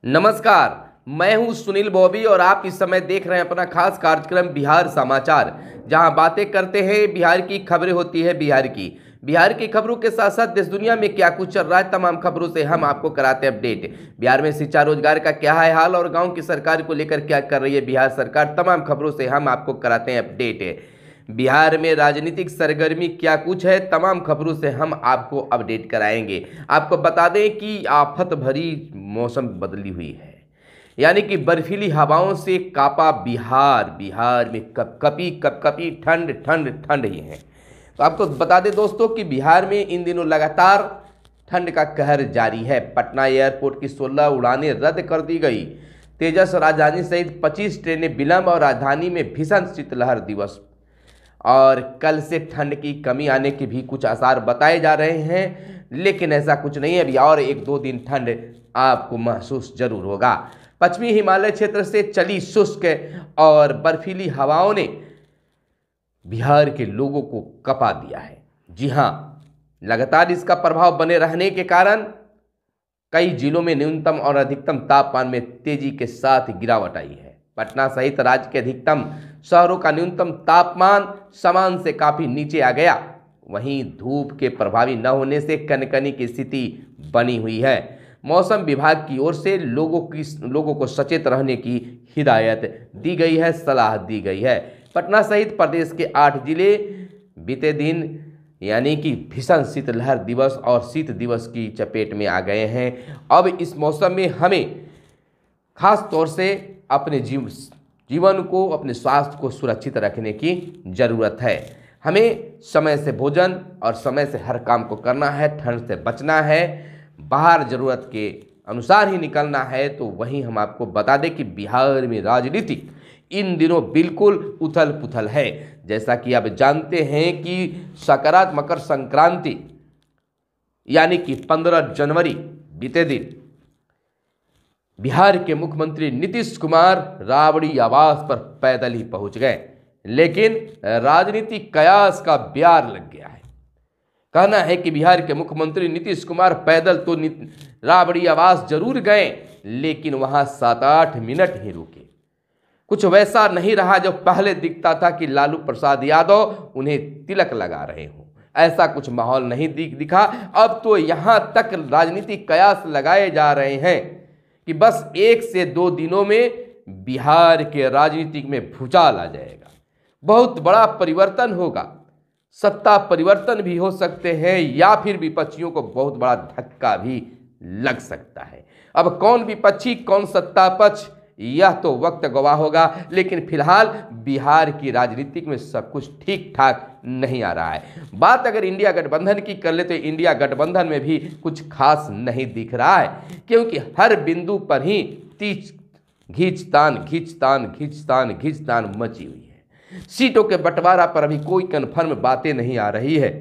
नमस्कार, मैं हूं सुनील बॉबी और आप इस समय देख रहे हैं अपना खास कार्यक्रम बिहार समाचार, जहां बातें करते हैं बिहार की, खबरें होती है बिहार की खबरों के साथ साथ देश दुनिया में क्या कुछ चल रहा है तमाम खबरों से हम आपको कराते हैं अपडेट। बिहार में शिक्षा रोजगार का क्या है हाल और गांव की सरकार को लेकर क्या कर रही है बिहार सरकार, तमाम खबरों से हम आपको कराते हैं अपडेट। बिहार में राजनीतिक सरगर्मी क्या कुछ है, तमाम खबरों से हम आपको अपडेट कराएंगे। आपको बता दें कि आफत भरी मौसम बदली हुई है, यानी कि बर्फीली हवाओं से कापा बिहार में कपकपी ठंड ठंड ठंड ही है। तो आपको बता दें दोस्तों कि बिहार में इन दिनों लगातार ठंड का कहर जारी है। पटना एयरपोर्ट की 16 उड़ानें रद्द कर दी गई। तेजस राजधानी सहित 25 ट्रेनें विलंब और राजधानी में भीषण शीतलहर दिवस। और कल से ठंड की कमी आने के भी कुछ आसार बताए जा रहे हैं, लेकिन ऐसा कुछ नहीं है। अभी और 1-2 दिन ठंड आपको महसूस जरूर होगा। पश्चिमी हिमालय क्षेत्र से चली शुष्क और बर्फीली हवाओं ने बिहार के लोगों को कपा दिया है। जी हाँ, लगातार इसका प्रभाव बने रहने के कारण कई जिलों में न्यूनतम और अधिकतम तापमान में तेजी के साथ गिरावट आई है। पटना सहित राज्य के अधिकतम शहरों का न्यूनतम तापमान सामान्य से काफी नीचे आ गया। वहीं धूप के प्रभावी न होने से कनकनी की स्थिति बनी हुई है। मौसम विभाग की ओर से लोगों को सचेत रहने की हिदायत दी गई है, सलाह दी गई है। पटना सहित प्रदेश के 8 जिले बीते दिन यानी कि भीषण शीतलहर दिवस और शीत दिवस की चपेट में आ गए हैं। अब इस मौसम में हमें खास तौर से अपने जीवन को, अपने स्वास्थ्य को सुरक्षित रखने की ज़रूरत है। हमें समय से भोजन और समय से हर काम को करना है, ठंड से बचना है, बाहर ज़रूरत के अनुसार ही निकलना है। तो वहीं हम आपको बता दें कि बिहार में राजनीति इन दिनों बिल्कुल उथल पुथल है। जैसा कि आप जानते हैं कि सकारात्मक मकर संक्रांति यानी कि 15 जनवरी बीते दिन बिहार के मुख्यमंत्री नीतीश कुमार राबड़ी आवास पर पैदल ही पहुंच गए, लेकिन राजनीतिक कयास का ब्यार लग गया है। कहना है कि बिहार के मुख्यमंत्री नीतीश कुमार पैदल तो राबड़ी आवास जरूर गए, लेकिन वहां 7-8 मिनट ही रुके। कुछ वैसा नहीं रहा जो पहले दिखता था कि लालू प्रसाद यादव उन्हें तिलक लगा रहे हों। ऐसा कुछ माहौल नहीं दिखा। अब तो यहां तक राजनीतिक कयास लगाए जा रहे हैं कि बस 1 से 2 दिनों में बिहार के राजनीतिक में भूचाल आ जाएगा, बहुत बड़ा परिवर्तन होगा। सत्ता परिवर्तन भी हो सकते हैं या फिर विपक्षियों को बहुत बड़ा धक्का भी लग सकता है। अब कौन विपक्षी कौन सत्ता पक्ष, यह तो वक्त गवाह होगा, लेकिन फिलहाल बिहार की राजनीतिक में सब कुछ ठीक ठाक नहीं आ रहा है। बात अगर इंडिया गठबंधन की कर ले तो इंडिया गठबंधन में भी कुछ खास नहीं दिख रहा है, क्योंकि हर बिंदु पर ही तीच घींचतान मची हुई है। सीटों के बंटवारा पर अभी कोई कन्फर्म बातें नहीं आ रही है।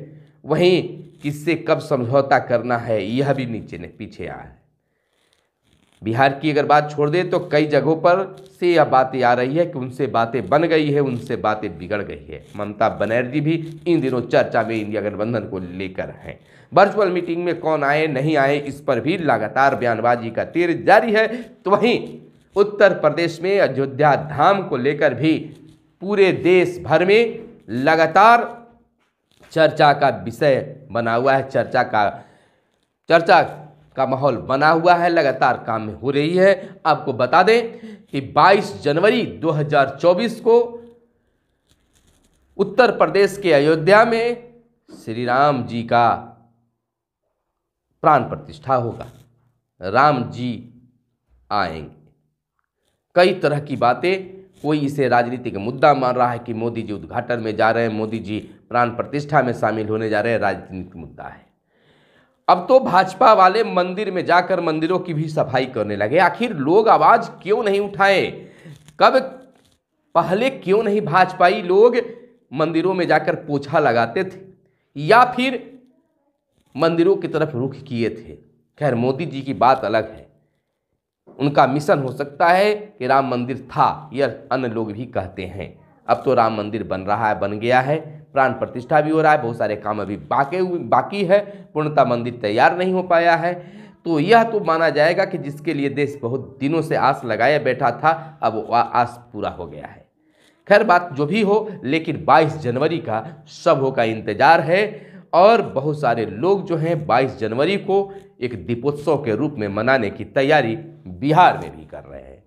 वहीं किससे कब समझौता करना है यह भी पीछे आया है। बिहार की अगर बात छोड़ दे तो कई जगहों पर से यह बातें आ रही है कि उनसे बातें बन गई है, उनसे बातें बिगड़ गई है। ममता बनर्जी भी इन दिनों चर्चा में इंडिया गठबंधन को लेकर हैं। वर्चुअल मीटिंग में कौन आए नहीं आए, इस पर भी लगातार बयानबाजी का तीर जारी है। तो वहीं उत्तर प्रदेश में अयोध्या धाम को लेकर भी पूरे देश भर में लगातार चर्चा का विषय बना हुआ है। चर्चा का माहौल बना हुआ है, लगातार काम में हो रही है। आपको बता दें कि 22 जनवरी 2024 को उत्तर प्रदेश के अयोध्या में श्री राम जी का प्राण प्रतिष्ठा होगा। राम जी आएंगे। कई तरह की बातें, कोई इसे राजनीतिक मुद्दा मान रहा है कि मोदी जी उद्घाटन में जा रहे हैं, मोदी जी प्राण प्रतिष्ठा में शामिल होने जा रहे हैं, राजनीतिक मुद्दा है। अब तो भाजपा वाले मंदिर में जाकर मंदिरों की भी सफाई करने लगे। आखिर लोग आवाज क्यों नहीं उठाए? पहले क्यों नहीं भाजपाई लोग मंदिरों में जाकर पोछा लगाते थे या फिर मंदिरों की तरफ रुख किए थे? खैर, मोदी जी की बात अलग है। उनका मिशन हो सकता है कि राम मंदिर था, यह अन्य लोग भी कहते हैं। अब तो राम मंदिर बन रहा है, बन गया है, प्राण प्रतिष्ठा भी हो रहा है, बहुत सारे काम अभी बाकी है, पूर्णतः मंदिर तैयार नहीं हो पाया है। तो यह तो माना जाएगा कि जिसके लिए देश बहुत दिनों से आस लगाए बैठा था, अब वह आस पूरा हो गया है। खैर बात जो भी हो, लेकिन 22 जनवरी का सबों का इंतजार है और बहुत सारे लोग जो हैं 22 जनवरी को एक दीपोत्सव के रूप में मनाने की तैयारी बिहार में भी कर रहे हैं।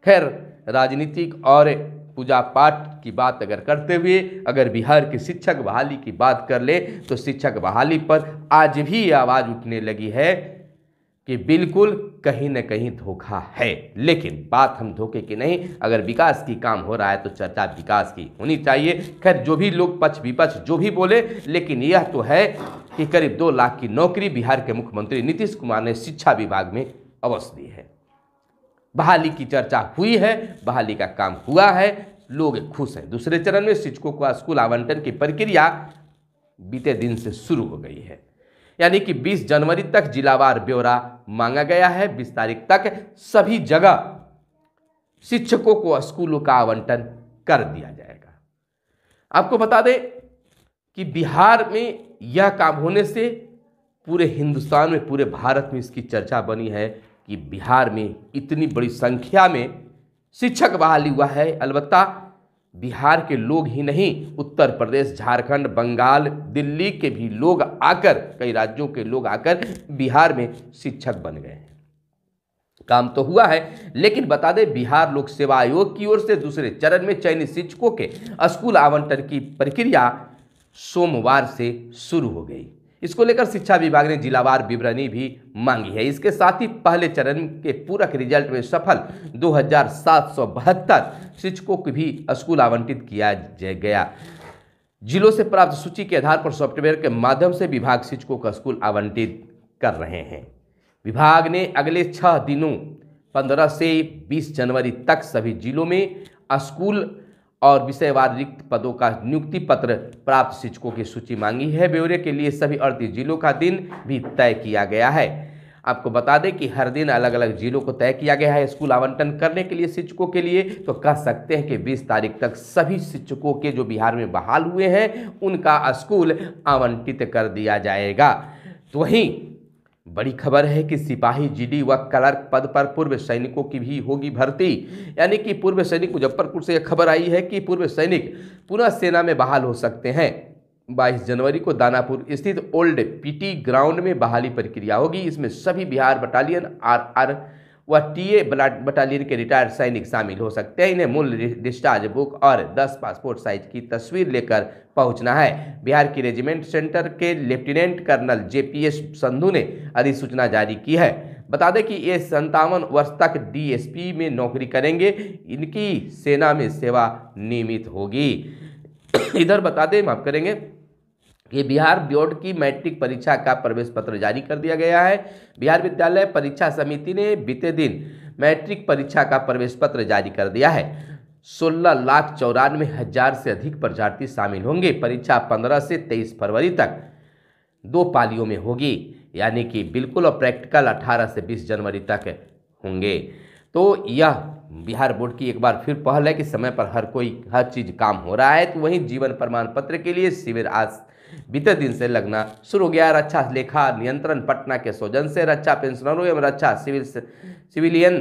खैर राजनीतिक और पूजा पाठ की बात अगर करते हुए अगर बिहार की शिक्षक बहाली की बात कर ले तो शिक्षक बहाली पर आज भी ये आवाज़ उठने लगी है कि बिल्कुल कहीं न कहीं धोखा है। लेकिन बात हम धोखे की नहीं, अगर विकास की काम हो रहा है तो चर्चा विकास की होनी चाहिए। खैर जो भी लोग पक्ष विपक्ष जो भी बोले, लेकिन यह तो है कि करीब 2 लाख की नौकरी बिहार के मुख्यमंत्री नीतीश कुमार ने शिक्षा विभाग में अवश्य दी है। बहाली की चर्चा हुई है, बहाली का काम हुआ है, लोग खुश हैं। दूसरे चरण में शिक्षकों को स्कूल आवंटन की प्रक्रिया बीते दिन से शुरू हो गई है, यानी कि 20 जनवरी तक जिलावार ब्यौरा मांगा गया है। 20 तारीख तक सभी जगह शिक्षकों को स्कूलों का आवंटन कर दिया जाएगा। आपको बता दें कि बिहार में यह काम होने से पूरे हिंदुस्तान में, पूरे भारत में इसकी चर्चा बनी है कि बिहार में इतनी बड़ी संख्या में शिक्षक बहाली हुआ है। अलबत्ता बिहार के लोग ही नहीं, उत्तर प्रदेश, झारखंड, बंगाल, दिल्ली के भी लोग आकर, कई राज्यों के लोग आकर बिहार में शिक्षक बन गए हैं। काम तो हुआ है, लेकिन बता दें बिहार लोक सेवा आयोग की ओर से दूसरे चरण में चयनित शिक्षकों के स्कूल आवंटन की प्रक्रिया सोमवार से शुरू हो गई। इसको लेकर शिक्षा विभाग ने जिलावार विवरणी भी मांगी है। इसके साथ ही पहले चरण के पूरक रिजल्ट में सफल 2772 शिक्षकों को भी स्कूल आवंटित किया गया। जिलों से प्राप्त सूची के आधार पर सॉफ्टवेयर के माध्यम से विभाग शिक्षकों का स्कूल आवंटित कर रहे हैं। विभाग ने अगले 6 दिनों 15 से 20 जनवरी तक सभी जिलों में स्कूल और विषयवार रिक्त पदों का नियुक्ति पत्र प्राप्त शिक्षकों की सूची मांगी है। ब्यौरे के लिए सभी 38 जिलों का दिन भी तय किया गया है। आपको बता दें कि हर दिन अलग अलग जिलों को तय किया गया है स्कूल आवंटन करने के लिए शिक्षकों के लिए। तो कह सकते हैं कि 20 तारीख तक सभी शिक्षकों के जो बिहार में बहाल हुए हैं उनका स्कूल आवंटित कर दिया जाएगा। तो वहीं बड़ी खबर है कि सिपाही, जीडी व क्लर्क पद पर पूर्व सैनिकों की भी होगी भर्ती। यानी कि पूर्व सैनिक, मुजफ्फरपुर से यह खबर आई है कि पूर्व सैनिक पुनः सेना में बहाल हो सकते हैं। 22 जनवरी को दानापुर स्थित ओल्ड पीटी ग्राउंड में बहाली प्रक्रिया होगी। इसमें सभी बिहार बटालियन, आरआर व टीए बटालियन के रिटायर्ड सैनिक शामिल हो सकते हैं। इन्हें मूल डिस्चार्ज बुक और 10 पासपोर्ट साइज की तस्वीर लेकर पहुंचना है। बिहार की रेजिमेंट सेंटर के लेफ्टिनेंट कर्नल जेपीएस संधू ने अधिसूचना जारी की है। बता दें कि ये 57 वर्ष तक डीएसपी में नौकरी करेंगे। इनकी सेना में सेवा नियमित होगी। इधर बता दें, माफ करेंगे, कि बिहार बोर्ड की मैट्रिक परीक्षा का प्रवेश पत्र जारी कर दिया गया है। बिहार विद्यालय परीक्षा समिति ने बीते दिन मैट्रिक परीक्षा का प्रवेश पत्र जारी कर दिया है। 16,94,000 से अधिक परीक्षार्थी शामिल होंगे। परीक्षा 15 से 23 फरवरी तक 2 पालियों में होगी, यानी कि बिल्कुल और प्रैक्टिकल 18 से 20 जनवरी तक होंगे। तो यह बिहार बोर्ड की एक बार फिर पहल है कि समय पर हर चीज़ काम हो रहा है। तो वहीं जीवन प्रमाण पत्र के लिए शिविर आज बीते दिन से लगना शुरू हो गया। रक्षा लेखा नियंत्रण पटना के सौजन्य से रक्षा पेंशनरों एवं रक्षा सिविलियन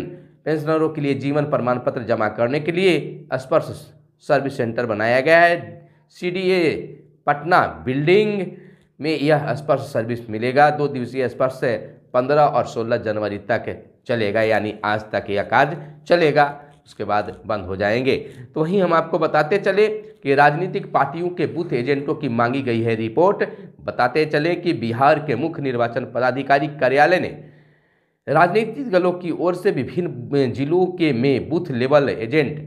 पेंशनरों के लिए जीवन प्रमाण पत्र जमा करने के लिए स्पर्श सर्विस सेंटर बनाया गया है। सीडीए पटना बिल्डिंग में यह स्पर्श सर्विस मिलेगा। 2 दिवसीय स्पर्श से 15 और 16 जनवरी तक चलेगा, यानी आज तक यह कार्य चलेगा, उसके बाद बंद हो जाएंगे। तो वहीं हम आपको बताते चले कि राजनीतिक पार्टियों के बूथ एजेंटों की मांगी गई है रिपोर्ट। बताते चले कि बिहार के मुख्य निर्वाचन पदाधिकारी कार्यालय ने राजनीतिक दलों की ओर से विभिन्न जिलों के में बूथ लेवल एजेंट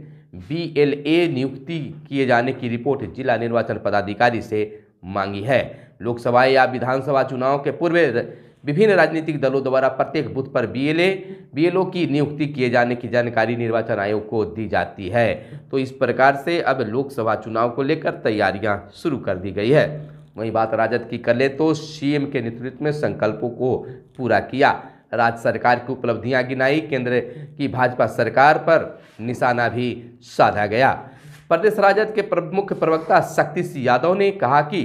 BLA नियुक्ति किए जाने की रिपोर्ट जिला निर्वाचन पदाधिकारी से मांगी है। लोकसभा या विधानसभा चुनाव के पूर्व विभिन्न राजनीतिक दलों द्वारा प्रत्येक बूथ पर BLO की नियुक्ति किए जाने की जानकारी निर्वाचन आयोग को दी जाती है। तो इस प्रकार से अब लोकसभा चुनाव को लेकर तैयारियां शुरू कर दी गई है। वहीं बात राजद की कर ले तो सीएम के नेतृत्व में संकल्पों को पूरा किया। राज्य सरकार की उपलब्धियां गिनाई। केंद्र की भाजपा सरकार पर निशाना भी साधा गया। प्रदेश राजद के मुख्य प्रवक्ता शक्ति सिंह यादव ने कहा कि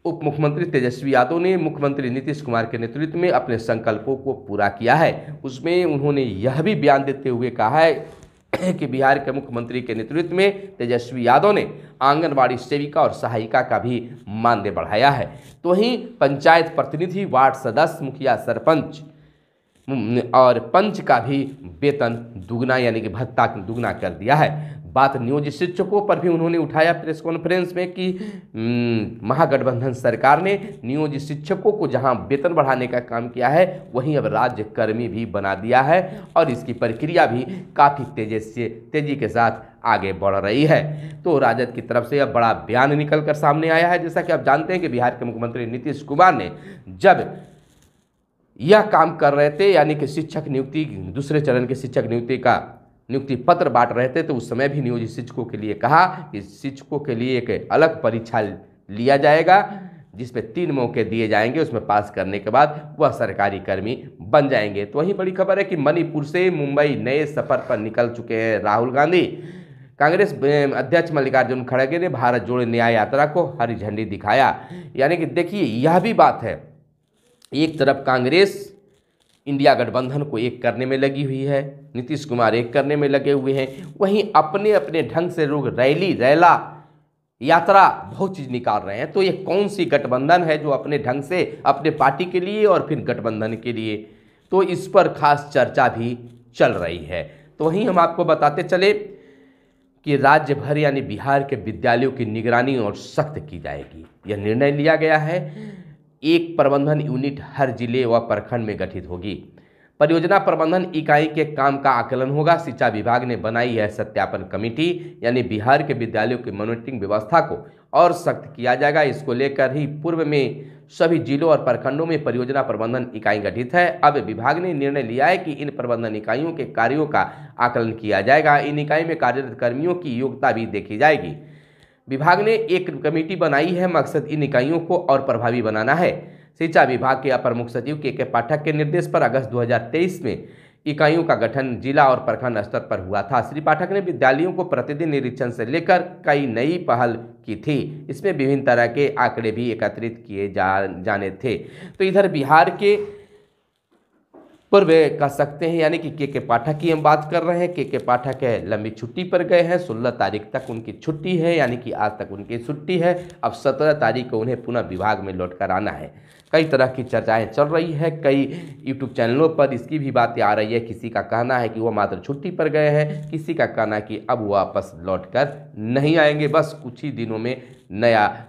उप मुख्यमंत्री तेजस्वी यादव ने मुख्यमंत्री नीतीश कुमार के नेतृत्व में अपने संकल्पों को पूरा किया है। उसमें उन्होंने यह भी बयान देते हुए कहा है कि बिहार के मुख्यमंत्री के नेतृत्व में तेजस्वी यादव ने आंगनबाड़ी सेविका और सहायिका का भी मानदेय बढ़ाया है। तो वहीं पंचायत प्रतिनिधि, वार्ड सदस्य, मुखिया, सरपंच और पंच का भी वेतन दुगना यानी कि भत्ता दुगना कर दिया है। बात नियोजित शिक्षकों पर भी उन्होंने उठाया प्रेस कॉन्फ्रेंस में कि महागठबंधन सरकार ने नियोजित शिक्षकों को जहां वेतन बढ़ाने का काम किया है, वहीं अब राज्य कर्मी भी बना दिया है और इसकी प्रक्रिया भी काफ़ी तेजी के साथ आगे बढ़ रही है। तो राजद की तरफ से अब बड़ा बयान निकल कर सामने आया है। जैसा कि आप जानते हैं कि बिहार के मुख्यमंत्री नीतीश कुमार ने जब यह काम कर रहे थे, यानी कि शिक्षक नियुक्ति, दूसरे चरण के शिक्षक नियुक्ति पत्र बांट रहे थे, तो उस समय भी नियोजित शिक्षकों के लिए कहा कि शिक्षकों के लिए एक अलग परीक्षा लिया जाएगा जिसमें 3 मौके दिए जाएंगे, उसमें पास करने के बाद वह सरकारी कर्मी बन जाएंगे। तो वहीं बड़ी खबर है कि मणिपुर से मुंबई नए सफर पर निकल चुके हैं राहुल गांधी। कांग्रेस अध्यक्ष मल्लिकार्जुन खड़गे ने भारत जोड़ो न्याय यात्रा को हरी झंडी दिखाया। यानी कि देखिए, यह भी बात है, एक तरफ कांग्रेस इंडिया गठबंधन को एक करने में लगी हुई है, नीतीश कुमार एक करने में लगे हुए हैं, वहीं अपने अपने ढंग से लोग रैला यात्रा बहुत चीज़ निकाल रहे हैं। तो ये कौन सी गठबंधन है जो अपने ढंग से अपने पार्टी के लिए और फिर गठबंधन के लिए, तो इस पर खास चर्चा भी चल रही है। तो वहीं हम आपको बताते चले कि राज्य भर यानी बिहार के विद्यालयों की निगरानी और सख्त की जाएगी। यह निर्णय लिया गया है। एक प्रबंधन यूनिट हर जिले व प्रखंड में गठित होगी। परियोजना प्रबंधन इकाई के काम का आकलन होगा। शिक्षा विभाग ने बनाई है सत्यापन कमेटी, यानी बिहार के विद्यालयों की मॉनिटरिंग व्यवस्था को और सख्त किया जाएगा। इसको लेकर ही पूर्व में सभी जिलों और प्रखंडों में परियोजना प्रबंधन इकाई गठित है। अब विभाग ने निर्णय लिया है कि इन प्रबंधन इकाइयों के कार्यों का आकलन किया जाएगा। इन इकाई में कार्यरत कर्मियों की योग्यता भी देखी जाएगी। विभाग ने एक कमेटी बनाई है, मकसद इन इकाइयों को और प्रभावी बनाना है। शिक्षा विभाग के अपर मुख्य सचिव के पाठक के निर्देश पर अगस्त 2023 में इकाइयों का गठन जिला और प्रखंड स्तर पर हुआ था। श्री पाठक ने विद्यालयों को प्रतिदिन निरीक्षण से लेकर कई नई पहल की थी। इसमें विभिन्न तरह के आंकड़े भी एकत्रित किए जाने थे। तो इधर बिहार के पूर्व कह सकते हैं, यानी कि के पाठक की हम बात कर रहे हैं। के पाठक है लंबी छुट्टी पर गए हैं, 16 तारीख तक उनकी छुट्टी है, यानी कि आज तक उनकी छुट्टी है। अब 17 तारीख को उन्हें पुनः विभाग में लौट कर आना है। कई तरह की चर्चाएं चल रही है, कई यूट्यूब चैनलों पर इसकी भी बातें आ रही है। किसी का कहना है कि वो मात्र छुट्टी पर गए हैं, किसी का कहना है कि अब वापस लौट कर नहीं आएंगे, बस कुछ ही दिनों में नया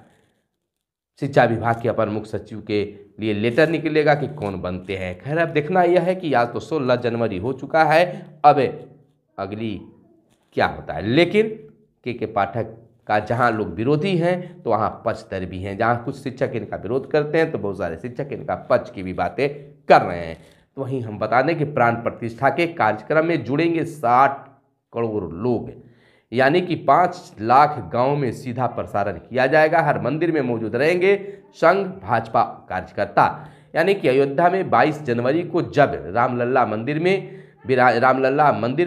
शिक्षा विभाग के अपर मुख्य सचिव के लिए लेटर निकलेगा कि कौन बनते हैं। खैर, अब देखना यह है कि आज तो 16 जनवरी हो चुका है, अब अगली क्या होता है। लेकिन के पाठक का जहां लोग विरोधी हैं तो वहां पक्षधर भी हैं। जहां कुछ शिक्षक इनका विरोध करते हैं तो बहुत सारे शिक्षक इनका पक्ष की भी बातें कर रहे हैं। तो वहीं हम बता दें कि प्राण प्रतिष्ठा के कार्यक्रम में जुड़ेंगे 60 करोड़ लोग, यानी कि 5 लाख गांव में सीधा प्रसारण किया जाएगा। हर मंदिर में मौजूद रहेंगे संघ भाजपा कार्यकर्ता। यानी कि अयोध्या में 22 जनवरी को जब रामलला मंदिर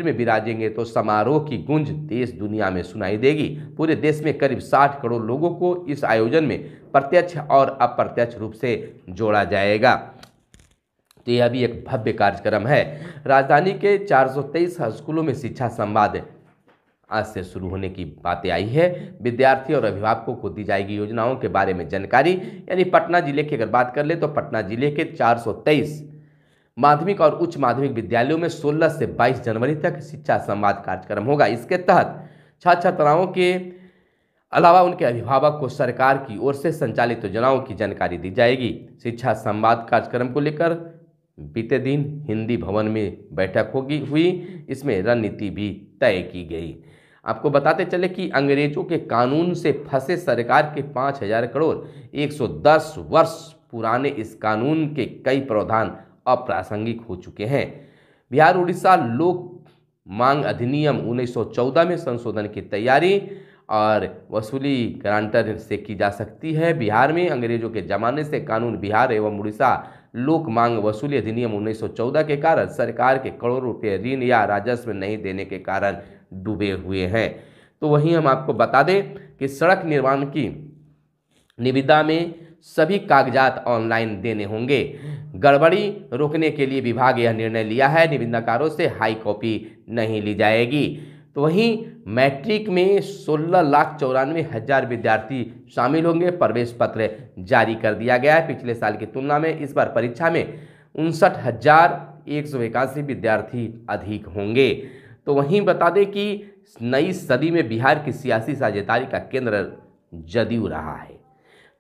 में विराजेंगे तो समारोह की गूंज देश दुनिया में सुनाई देगी। पूरे देश में करीब 60 करोड़ लोगों को इस आयोजन में प्रत्यक्ष और अप्रत्यक्ष रूप से जोड़ा जाएगा। तो यह भी एक भव्य कार्यक्रम है। राजधानी के 423 स्कूलों में शिक्षा संवाद आज से शुरू होने की बातें आई है। विद्यार्थी और अभिभावकों को दी जाएगी योजनाओं के बारे में जानकारी। यानी पटना जिले की अगर बात कर ले तो पटना जिले के 423 माध्यमिक और उच्च माध्यमिक विद्यालयों में 16 से 22 जनवरी तक शिक्षा संवाद कार्यक्रम होगा। इसके तहत छात्र छात्राओं के अलावा उनके अभिभावक को सरकार की ओर से संचालित योजनाओं की जानकारी दी जाएगी। शिक्षा संवाद कार्यक्रम को लेकर बीते दिन हिंदी भवन में बैठक हुई। इसमें रणनीति भी तय की गई। आपको बताते चले कि अंग्रेजों के कानून से फंसे सरकार के 5000 करोड़ 110 वर्ष पुराने इस कानून के कई प्रावधान अप्रासंगिक हो चुके हैं। बिहार उड़ीसा लोक मांग अधिनियम 1914 में संशोधन की तैयारी और वसूली ग्रांटर से की जा सकती है। बिहार में अंग्रेजों के जमाने से कानून बिहार एवं उड़ीसा लोक मांग वसूली अधिनियम 1914 के कारण सरकार के करोड़ों रुपये ऋण या राजस्व नहीं देने के कारण डूबे हुए हैं। तो वहीं हम आपको बता दें कि सड़क निर्माण की निविदा में सभी कागजात ऑनलाइन देने होंगे। गड़बड़ी रोकने के लिए विभाग यह निर्णय लिया है, निविदाकारों से हाई कॉपी नहीं ली जाएगी। तो वहीं मैट्रिक में 16,94,000 विद्यार्थी शामिल होंगे। प्रवेश पत्र जारी कर दिया गया है। पिछले साल की तुलना में इस बार परीक्षा में 59,181 विद्यार्थी अधिक होंगे। तो वहीं बता दें कि नई सदी में बिहार की सियासी साझेदारी का केंद्र जदयू रहा है।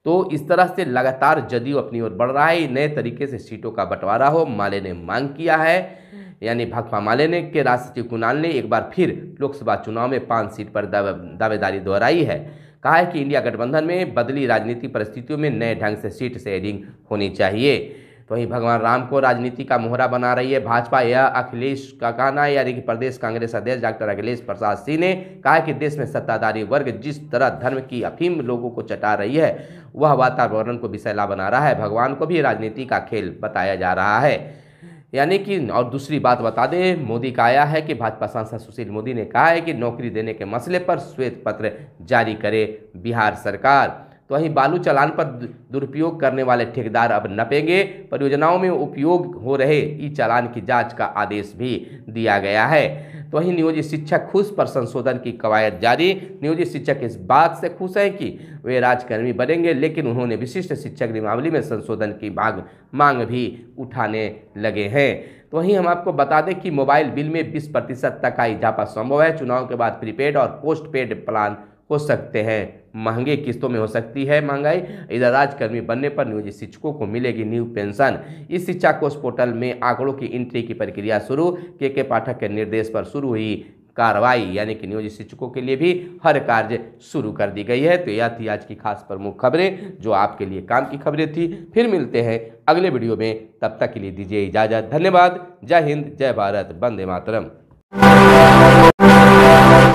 तो इस तरह से लगातार जदयू अपनी ओर बढ़ रहा है। नए तरीके से सीटों का बंटवारा हो, माले ने मांग किया है, यानी भाकपा माले ने के राष्ट्रीय सचिव कुणाल ने एक बार फिर लोकसभा चुनाव में 5 सीट पर दावेदारी दोहराई है। कहा है कि इंडिया गठबंधन में बदली राजनीतिक परिस्थितियों में नए ढंग से सीट शेयरिंग होनी चाहिए। तो वहीं भगवान राम को राजनीति का मोहरा बना रही है भाजपा, यह अखिलेश का कहना है। यानी कि प्रदेश कांग्रेस अध्यक्ष डॉक्टर अखिलेश प्रसाद सिंह ने कहा कि देश में सत्ताधारी वर्ग जिस तरह धर्म की अफीम लोगों को चटा रही है, वह वातावरण को विषैला बना रहा है। भगवान को भी राजनीति का खेल बताया जा रहा है। यानी कि और दूसरी बात बता दें, मोदी का आया है कि भाजपा सांसद सुशील मोदी ने कहा है कि नौकरी देने के मसले पर श्वेत पत्र जारी करे बिहार सरकार। तो वहीं बालू चालान पर दुरुपयोग करने वाले ठेकेदार अब नपेंगे। परियोजनाओं में उपयोग हो रहे ई चालान की जांच का आदेश भी दिया गया है। तो वहीं नियोजित शिक्षक खुश पर संशोधन की कवायद जारी। नियोजित शिक्षक इस बात से खुश हैं कि वे राजकर्मी बनेंगे, लेकिन उन्होंने विशिष्ट शिक्षक नियमावली में संशोधन की मांग भी उठाने लगे हैं। तो वहीं हम आपको बता दें कि मोबाइल बिल में 20% तक का इजाफा संभव है। चुनाव के बाद प्रीपेड और पोस्ट पेड प्लान हो सकते हैं महंगे, किस्तों में हो सकती है महंगाई। इधर राजकर्मी बनने पर नियोजित शिक्षकों को मिलेगी न्यू पेंशन। इस शिक्षा कोष पोर्टल में आंकड़ों की एंट्री की प्रक्रिया शुरू। के पाठक के निर्देश पर शुरू हुई कार्रवाई, यानी कि नियोजित शिक्षकों के लिए भी हर कार्य शुरू कर दी गई है। तो यह थी आज की खास प्रमुख खबरें जो आपके लिए काम की खबरें थी। फिर मिलते हैं अगले वीडियो में, तब तक के लिए दीजिए इजाजत। धन्यवाद। जय हिंद, जय भारत, वंदे मातरम।